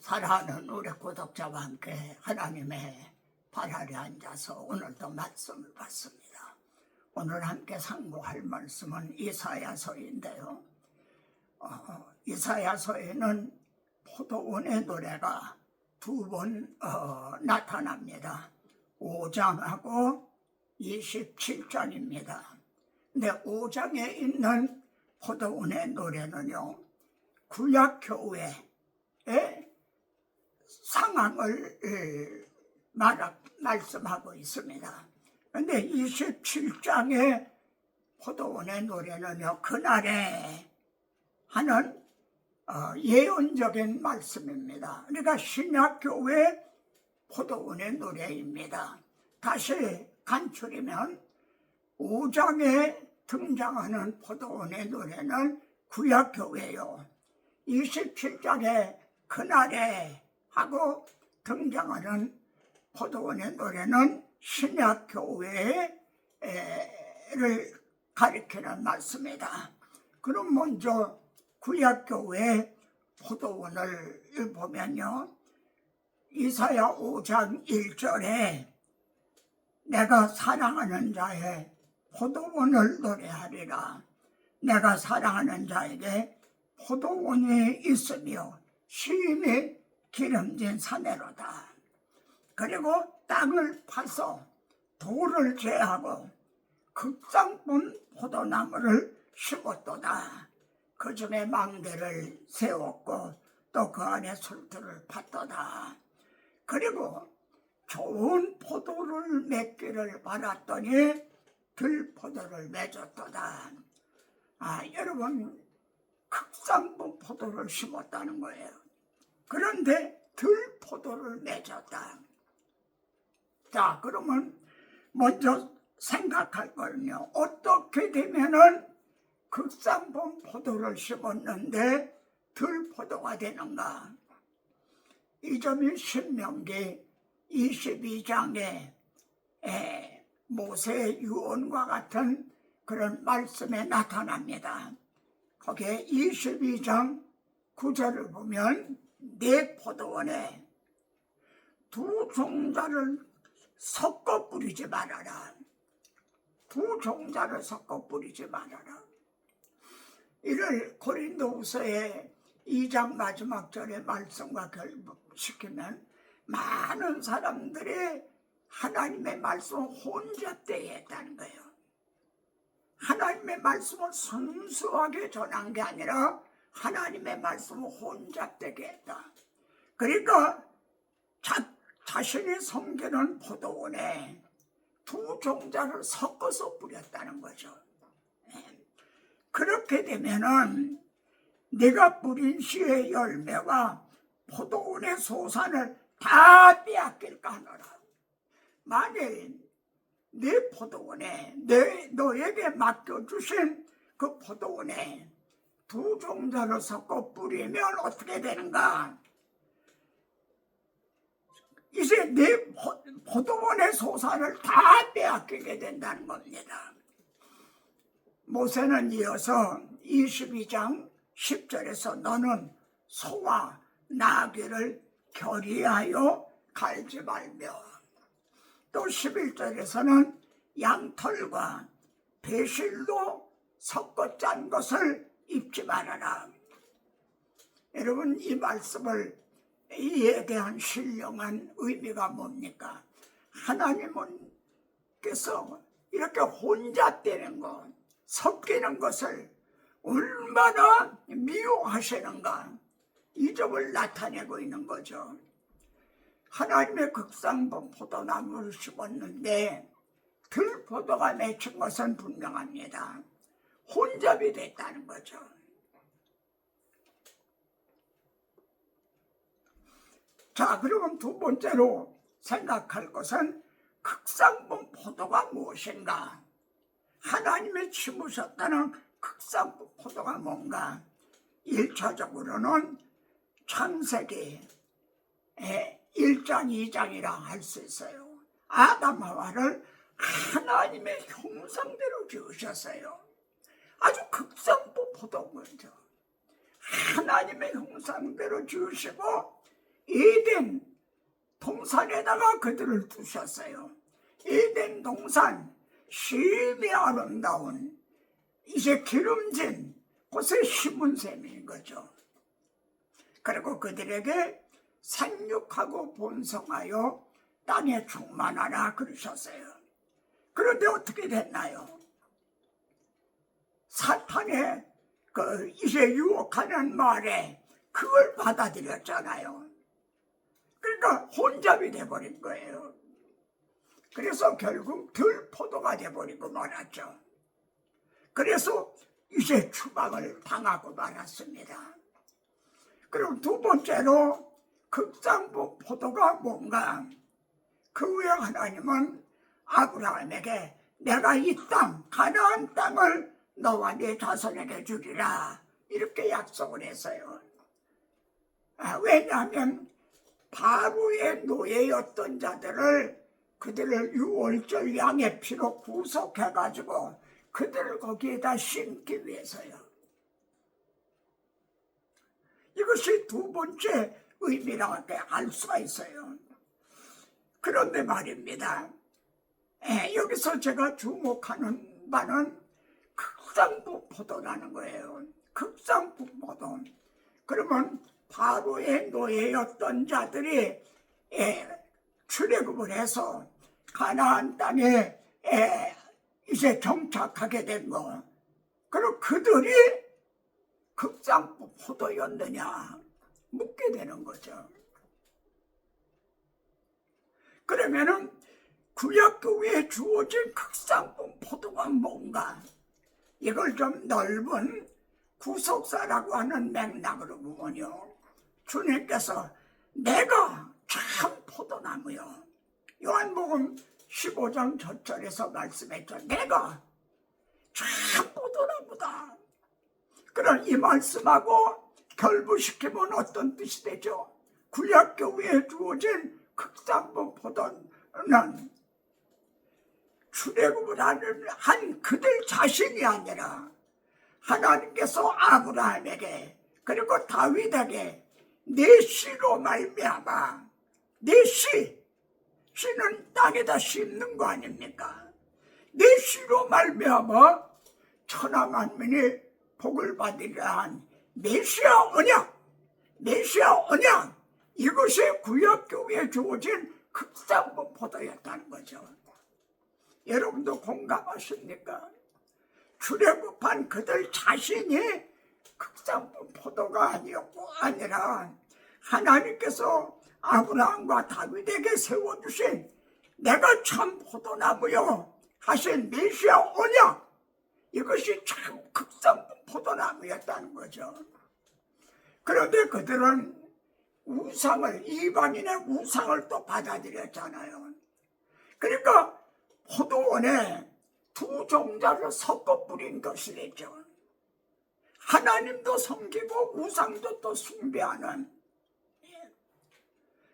사랑하는 우리 구독자와 함께 하나님의 발 아래 앉아서 오늘도 말씀을 받습니다. 오늘 함께 상고할 말씀은 이사야서인데요. 이사야서에는 포도원의 노래가 두 번 나타납니다. 5장하고 27장입니다. 근데 5장에 있는 포도원의 노래는요, 구약교회의 상황을 말씀하고 있습니다. 그런데 27장의 포도원의 노래는요, 그날에 하는 예언적인 말씀입니다. 그러니까 신약교회 포도원의 노래입니다. 다시 간추리면 5장에 등장하는 포도원의 노래는 구약교회요, 27장에 그날에 하고 등장하는 포도원의 노래는 신약교회를 가리키는 말씀이다. 그럼 먼저 구약교회 포도원을 보면요, 이사야 5장 1절에 내가 사랑하는 자의 포도원을 노래하리라. 내가 사랑하는 자에게 포도원이 있으며 심히 기름진 사내로다. 그리고 땅을 파서 돌을 제하고 극상품 포도나무를 심었도다. 그 중에 망대를 세웠고 또 그 안에 술틀을 팠도다. 그리고 좋은 포도를 맺기를 바랐더니 들포도를 맺었도다. 여러분, 극상품 포도를 심었다는 거예요. 그런데 들포도를 맺었다. 자, 그러면 먼저 생각할 거는요, 어떻게 되면은 극상품 포도를 심었는데 들포도가 되는가? 이 점이 신명기 22장에 모세의 유언과 같은 그런 말씀에 나타납니다. 거기에 22장 9절을 보면 내 포도원에 두 종자를 섞어 뿌리지 말아라. 두 종자를 섞어 뿌리지 말아라. 이를 고린도후서의 2장 마지막 절의 말씀과 결부시키면 많은 사람들이 하나님의 말씀을 혼잡되게 했다는 거예요. 하나님의 말씀을 순수하게 전한 게 아니라 하나님의 말씀을 혼잡되게 했다. 그러니까 자신이 섬기는 포도원에 두 종자를 섞어서 뿌렸다는 거죠. 그렇게 되면은 내가 뿌린 씨의 열매가 포도원의 소산을 다 빼앗길까 하노라. 만일 내 포도원에 너에게 맡겨주신 그 포도원에 두 종자를 섞어 뿌리면 어떻게 되는가? 이제 내 포도원의 소산을 다 빼앗기게 된다는 겁니다. 모세는 이어서 22장 10절에서 너는 소와 나귀를 결의하여 갈지 말며, 또 11절에서는 양털과 배실로 섞어 짠 것을 입지 말아라. 여러분, 이 말씀을 이에 대한 신령한 의미가 뭡니까? 하나님께서 이렇게 혼잡되는 것, 섞이는 것을 얼마나 미워하시는가, 이 점을 나타내고 있는 거죠. 하나님의 극상품 포도나무를 심었는데 들포도가 맺힌 것은 분명합니다. 혼잡이 됐다는 거죠. 자, 그러면 두 번째로 생각할 것은 극상품 포도가 무엇인가? 하나님이 심으셨다는 극상품 포도가 뭔가? 1차적으로는 창세기 1장 2장이라 할 수 있어요. 아담 하와를 하나님의 형상대로 지으셨어요. 아주 극상품 포도원이죠. 하나님의 형상대로 지으시고 에덴 동산에다가 그들을 두셨어요. 에덴 동산, 심히 아름다운 이제 기름진 곳에 심은 셈인 거죠. 그리고 그들에게 생육하고 번성하여 땅에 충만하라 그러셨어요. 그런데 어떻게 됐나요? 사탄의 이제 유혹하는 말에 그걸 받아들였잖아요. 그러니까 혼잡이 돼버린 거예요. 그래서 결국 들포도가 돼버리고 말았죠. 그래서 이제 추방을 당하고 말았습니다. 그리고 두 번째로 극장부 포도가 뭔가? 그 후에 하나님은 아브라함에게 내가 이 땅, 가나안 땅을 너와 네 자손에게 주리라 이렇게 약속을 했어요. 왜냐하면 바로의 노예였던 자들을 그들을 유월절 양의 피로 구속해가지고 그들을 거기에다 심기 위해서요. 이것이 두 번째 의미라고 알 수가 있어요. 그런데 말입니다. 여기서 제가 주목하는 바는 극장부 포도라는 거예요. 극장부 포도. 그러면 바로의 노예였던 자들이 출애굽을 해서 가나안 땅에 이제 정착하게 된 거. 그리고 그들이 극장부 포도였느냐 묻게 되는 거죠. 그러면은 구약교회에 주어진 극장부 포도가 뭔가? 이걸 좀 넓은 구속사라고 하는 맥락으로 보면요, 주님께서 내가 참 포도나무요. 요한복음 15장 첫절에서 말씀했죠. 내가 참 포도나무다. 그런 이 말씀하고 결부시키면 어떤 뜻이 되죠? 구약교회에 주어진 극장부 포도는 출애굽을 한 그들 자신이 아니라 하나님께서 아브라함에게 그리고 다윗에게 내 씨로 말미암아, 내 씨는 땅에다 심는 거 아닙니까? 내 씨로 말미암아 천하 만민이 복을 받으리라 한 메시아 언약, 이것이 구약교회에 주어진 극장부 포도였다는 거죠. 여러분도 공감하십니까? 출애굽한 그들 자신이 극장부 포도가 아니라 하나님께서 아브라함과 다윗에게 세워주신 내가 참 포도나무요 하신 메시아 언약, 이것이 참 극장부 포도나무였다는 거죠. 그런데 그들은 이방인의 우상을 또 받아들였잖아요. 그러니까 포도원에 두 종자를 섞어 뿌린 것이 되죠. 하나님도 섬기고 우상도 또 숭배하는.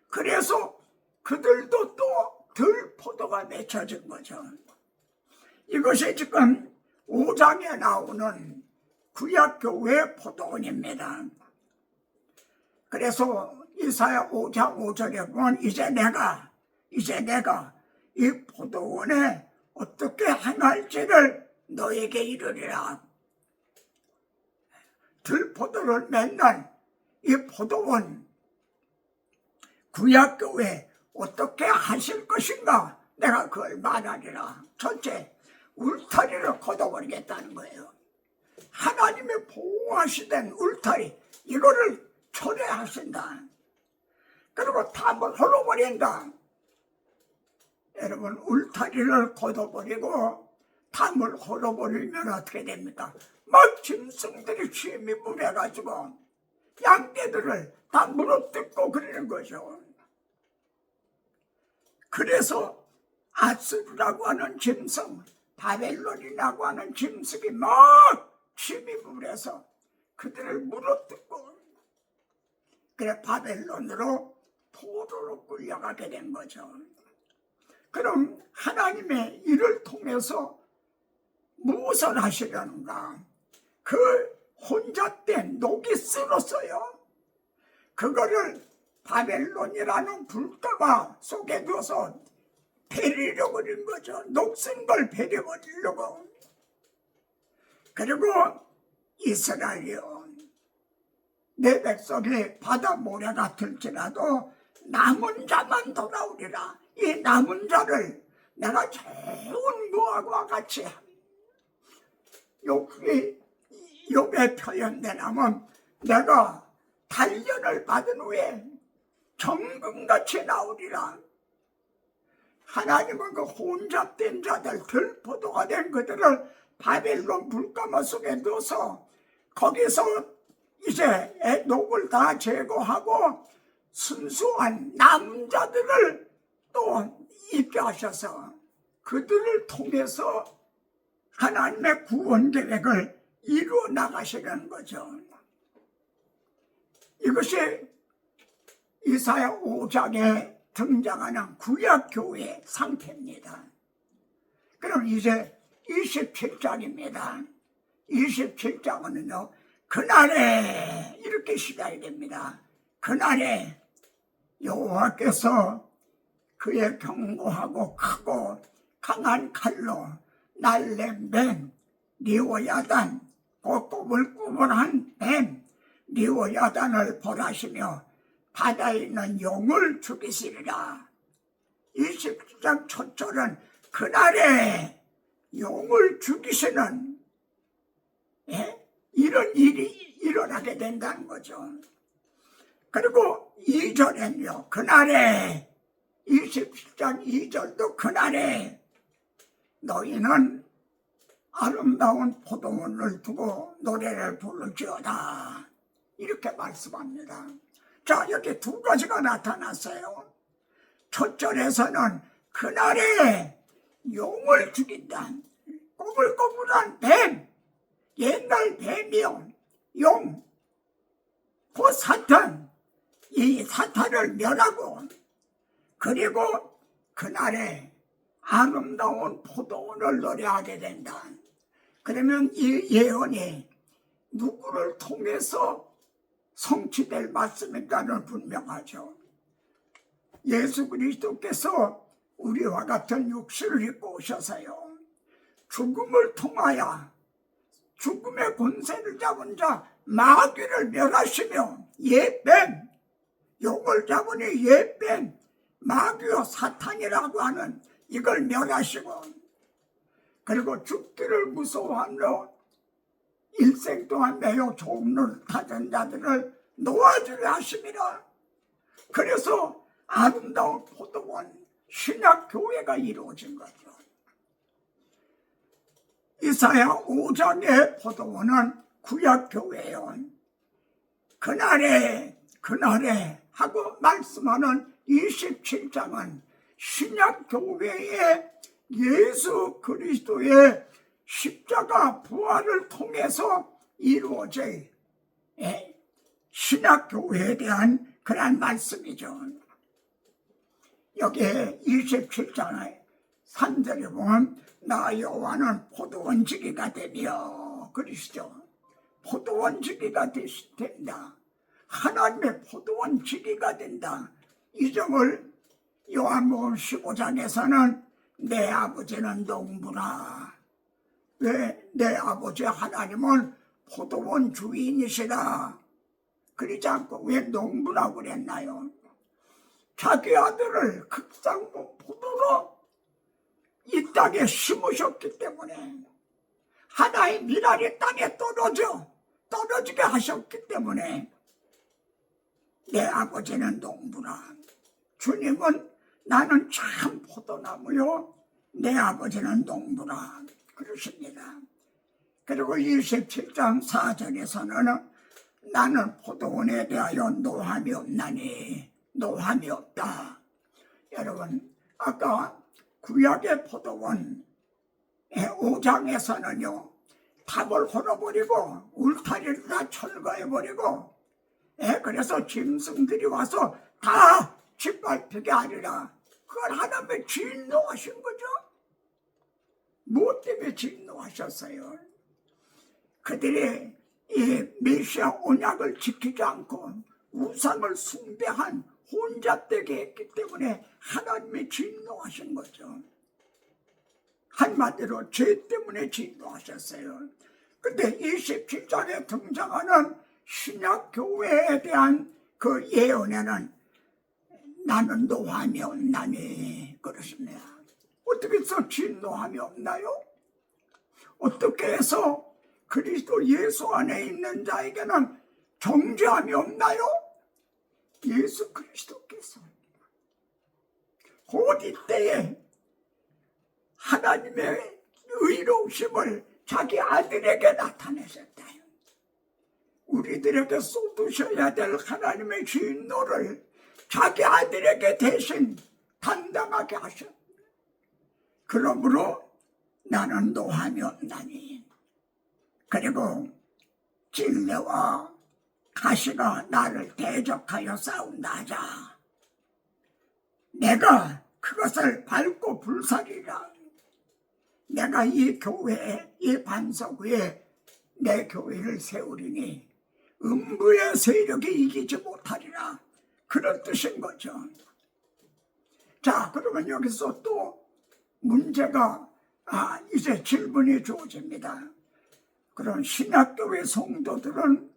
그래서 그들도 또 들포도가 맺혀진 거죠. 이것이 지금 5장에 나오는 구약교회 포도원입니다. 그래서 이사야 5장 5절에 보면 이제 내가 이 포도원에 어떻게 행할지를 너에게 이르리라. 들포도를 맺는 이 포도원 구약교회 어떻게 하실 것인가 내가 그걸 말하리라. 첫째, 울타리를 걷어버리겠다는 거예요. 하나님의 보호하시던 울타리, 이거를 철회하신다. 그리고 담을 헐어버린다. 여러분, 울타리를 걷어버리고 담을 헐어버리면 어떻게 됩니까? 막 짐승들이 침입해가지고 양떼들을 다 물어뜯고 그러는 거죠. 그래서 아스루라고 하는 짐승, 바벨론이라고 하는 짐승이 막 침입을 해서 그들을 물어뜯고, 그래 바벨론으로 포로로 끌려가게 된 거죠. 그럼 하나님의 일을 통해서 무엇을 하시려는가? 그 혼잣된 녹이 쓸었어요. 그거를 바벨론이라는 불가마 속에 넣어서 베리려고 그런 거죠. 녹슨 걸 베려버리려고. 그리고 이스라엘이요, 내 백성이 바다 모래가 들지라도 남은 자만 돌아오리라. 이 남은 자를 내가 좋은 무화과 같이 욥에 표현되냐면 내가 단련을 받은 후에 정금같이 나오리라. 하나님은 그 혼잡된 자들, 들포도가 된 그들을 바벨론 불가마 속에 넣어서 거기서 이제 애독을 다 제거하고 순수한 남은 자들을 또 있게 하셔서 그들을 통해서 하나님의 구원 계획을 이루어 나가시는 거죠. 이것이 이사야 5장에 등장하는 구약교회의 상태입니다. 그럼 이제 27장입니다. 27장은요, 그날에 이렇게 시작이 됩니다. 그날에 여호와께서 그의 견고하고 크고 강한 칼로 날랜 뱀 리오야단, 꼬불꼬불한 뱀 리오야단을 벌하시며 바다에 있는 용을 죽이시리라. 27장 첫 절은 그날에 용을 죽이시는 이런 일이 일어나게 된다는 거죠. 그리고 2절엔요, 그날에 27장 2절도 그날에 너희는 아름다운 포도원을 두고 노래를 부를지어다, 이렇게 말씀합니다. 자, 여기 두 가지가 나타났어요. 첫 절에서는 그날에 용을 죽인다. 꼬불꼬불한 뱀, 옛날 뱀이요, 용, 그 사탄, 이 사탄을 멸하고, 그리고 그날에 아름다운 포도원을 노래하게 된다. 그러면 이 예언이 누구를 통해서 성취될 말씀인가는 분명하죠. 예수 그리스도께서 우리와 같은 육신을 입고 오셔서요, 죽음을 통하여 죽음의 권세를 잡은 자 마귀를 멸하시며 옛뱀, 용을 잡으니 옛뱀, 마귀와 사탄이라고 하는 이걸 멸하시고, 그리고 죽기를 무서워하며 일생 동안 매우 종을 타던 자들을 놓아주려 하심이라. 그래서 아름다운 포도원 신약교회가 이루어진 거죠. 이사야 5장의 포도원은 구약교회예요. 그날에 하고 말씀하는 27장은 신약교회의 예수 그리스도의 십자가 부활을 통해서 이루어질 신약교회에 대한 그런 말씀이죠. 여기 27장의 3절에 보면 나 여호와는 포도원 지기가 되며, 그리스도 포도원 지기가 된다. 하나님의 포도원 지기가 된다. 이 점을 요한복음 15장에서는 내 아버지는 농부라. 왜? 내 아버지 하나님은 포도원 주인이시라. 그러지 않고 왜 농부라고 그랬나요? 자기 아들을 극상무 포도로 이 땅에 심으셨기 때문에, 하나의 미랄이 땅에 떨어지게 하셨기 때문에 내 아버지는 농부라. 주님은 나는 참 포도나무요, 내 아버지는 농부라 그러십니다. 그리고 27장 4절에서는 나는 포도원에 대하여 노함이 없나니, 노함이 없다. 여러분, 아까 구약의 포도원 5장에서는요 탑을 헐어버리고 울타리를 다 철거해버리고, 그래서 짐승들이 와서 다 짓밟히게 하리라. 그걸 하나님의 진노하신 거죠. 무엇 때문에 진노하셨어요? 그들이 이 메시아 언약을 지키지 않고 우상을 숭배한 혼잡되게 했기 때문에 하나님이 진노하신 거죠. 한마디로 죄 때문에 진노하셨어요. 근데 27장에 등장하는 신약교회에 대한 그 예언에는 나는 노함이 없나니 그러십니다. 어떻게 해서 진노함이 없나요? 어떻게 해서 그리스도 예수 안에 있는 자에게는 정죄함이 없나요? 예수 그리스도께서 곧 이때에 하나님의 의로우심을 자기 아들에게 나타내셨다. 우리들에게 쏟으셔야 될 하나님의 진노를 자기 아들에게 대신 담당하게 하셨다. 그러므로 나는 노함이 없나니, 그리고 진내와 가시가 나를 대적하여 싸운다 하자. 내가 그것을 밟고 불사리라. 내가 이 교회에, 이 반석 위에 내 교회를 세우리니 음부의 세력이 이기지 못하리라. 그런 뜻인 거죠. 자, 그러면 여기서 또 문제가 이제 질문이 주어집니다. 그런 신약교회 성도들은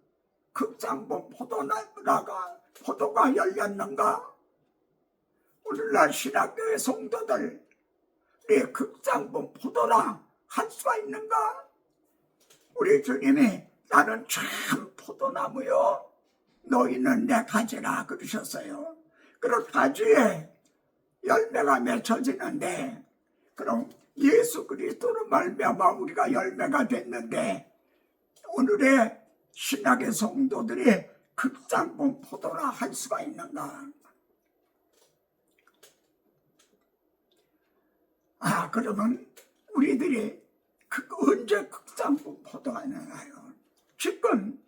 극장본 포도가 열렸는가? 오늘날 신약교회 성도들이 극장본 포도나 할 수가 있는가? 우리 주님이 나는 참 포도나무요, 너희는 내 가지라 그러셨어요. 그런 가지에 열매가 맺혀지는데, 그럼 예수 그리스도로 말미암아 우리가 열매가 됐는데 오늘의 신약의 성도들이 극장본 포도나 할 수가 있는가? 그러면 우리들이 언제 극장본 포도가 나나요? 지금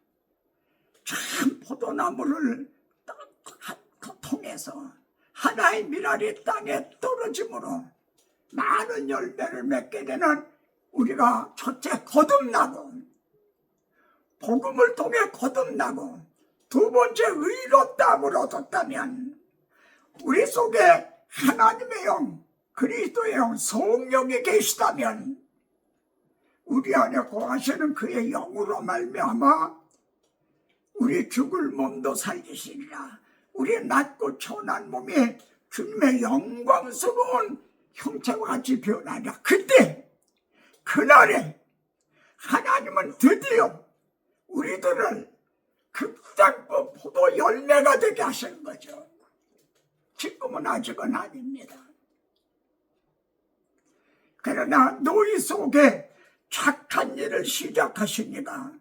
참 포도나무를 통해서 하나의 밀알이 땅에 떨어짐으로 많은 열매를 맺게 되는 우리가 첫째 거듭나고, 복음을 통해 거듭나고, 두 번째 의롭다함을 얻었다면 우리 속에 하나님의 영, 그리스도의 영, 성령이 계시다면 우리 안에 거하시는 그의 영으로 말미암아 우리 죽을 몸도 살리시리라. 우리 낮고 천한 몸이 주님의 영광스러운 형체와 같이 변하리라. 그날에 하나님은 드디어 우리들을 극장본 포도 열매가 되게 하시는 거죠. 지금은 아직은 아닙니다. 그러나 너희 속에 착한 일을 시작하시니까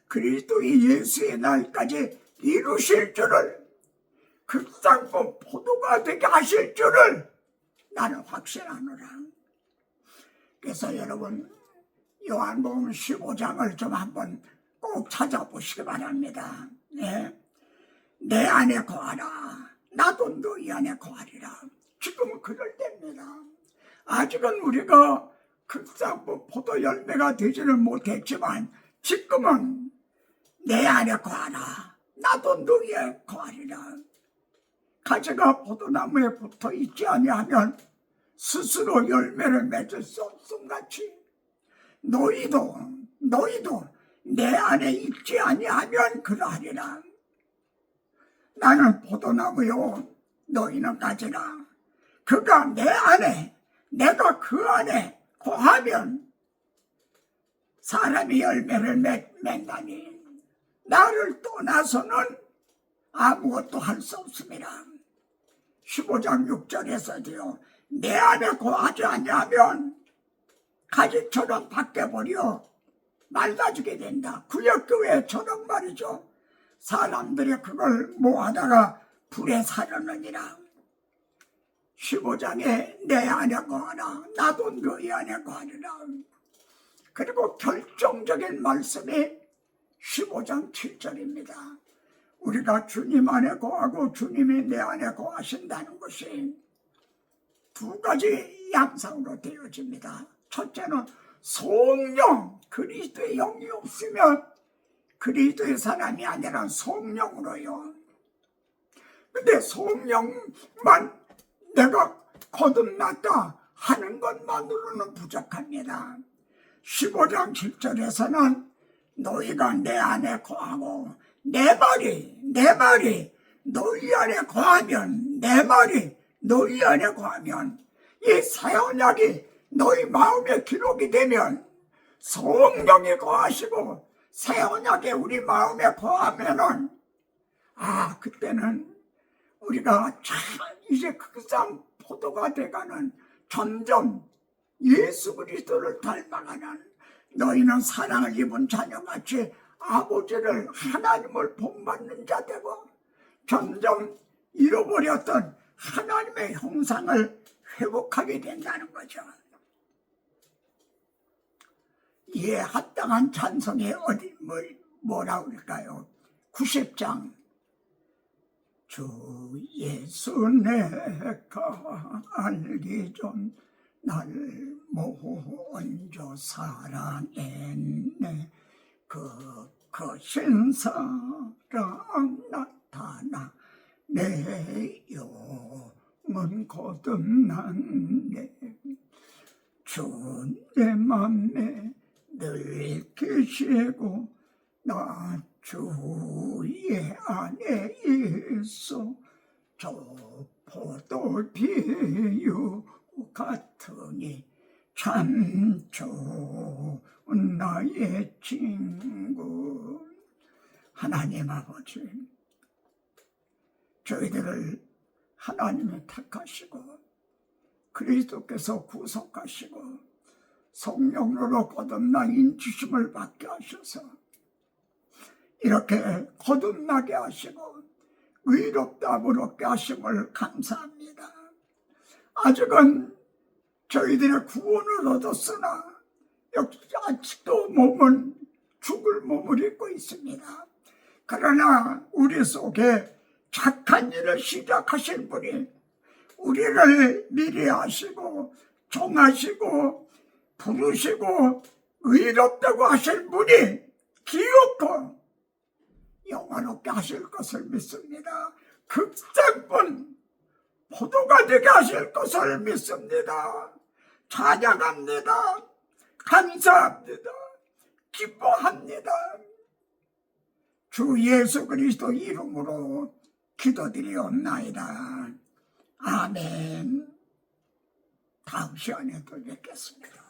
그리스도의 예수의 날까지 이루실 줄을, 극장본 포도가 되게 하실 줄을 나는 확신하노라. 그래서 여러분, 요한복음 15장을 좀 한번 꼭 찾아보시기 바랍니다. 내 안에 거하라. 나도 너희 안에 거하리라. 지금은 그럴 때입니다. 아직은 우리가 극장본 포도 열매가 되지를 못했지만 지금은 내 안에 거하라. 나도 너희에 거하리라. 가지가 포도나무에 붙어 있지 아니하면 스스로 열매를 맺을 수 없음같이 너희도 내 안에 있지 아니하면 그러하리라. 나는 포도나무요, 너희는 가지라. 그가 내 안에, 내가 그 안에 거하면 사람이 열매를 맺나니 나를 떠나서는 아무것도 할 수 없습니다. 15장 6절에서도요, 내 안에 거하지 아니하면 가지처럼 밖에 버려 말라지게 된다. 구역교회처럼 말이죠. 사람들이 그걸 모아다가 불에 사려느니라. 15장에 내 안에 거하라. 나도 너희 안에 거하리라. 그리고 결정적인 말씀이 15장 7절입니다. 우리가 주님 안에 거하고 주님이 내 안에 거하신다는 것이 두 가지 양상으로 되어집니다. 첫째는 성령, 그리스도의 영이 없으면 그리스도의 사람이 아니라 성령으로요. 근데 성령만 내가 거듭났다 하는 것만으로는 부족합니다. 15장 7절에서는 너희가 내 안에 거하고 내 말이 너희 안에 거하면, 내 말이 너희 안에 거하면, 이 새 언약이 너희 마음에 기록이 되면 성령이 거하시고 새 언약이 우리 마음에 거하면은 그때는 우리가 참 이제 극상 포도가 돼가는, 점점 예수 그리스도를 닮아가는, 너희는 사랑을 입은 자녀같이 아버지를, 하나님을 본받는 자 되고 점점 잃어버렸던 하나님의 형상을 회복하게 된다는 거죠. 이에 합당한 찬송이 뭐라 그럴까요? 90장 주 예수 내가 알기 전 날 먼저 사랑했네. 그 신사랑 나타나 내 영은 거듭났네. 주 내 맘에 늘 계시고 나 주의 안에 있어. 저 포도비유 같으니 참 좋은 나의 친구. 하나님 아버지, 저희들을 하나님이 택하시고 그리스도께서 구속하시고 성령으로 거듭나 인치심을 받게 하셔서 이렇게 거듭나게 하시고 의롭다 부럽게 하심을 감사합니다. 아직은 저희들의 구원을 얻었으나 역시 아직도 몸은 죽을 몸을 입고 있습니다. 그러나 우리 속에 착한 일을 시작하신 분이, 우리를 미리 하시고 정하시고 부르시고 의롭다고 하실 분이 기엽고 영화롭게 하실 것을 믿습니다. 극상분 포도가 되게 하실 것을 믿습니다. 찬양합니다. 감사합니다. 기뻐합니다. 주 예수 그리스도 이름으로 기도드리옵나이다. 아멘. 다음 시간에 또 뵙겠습니다.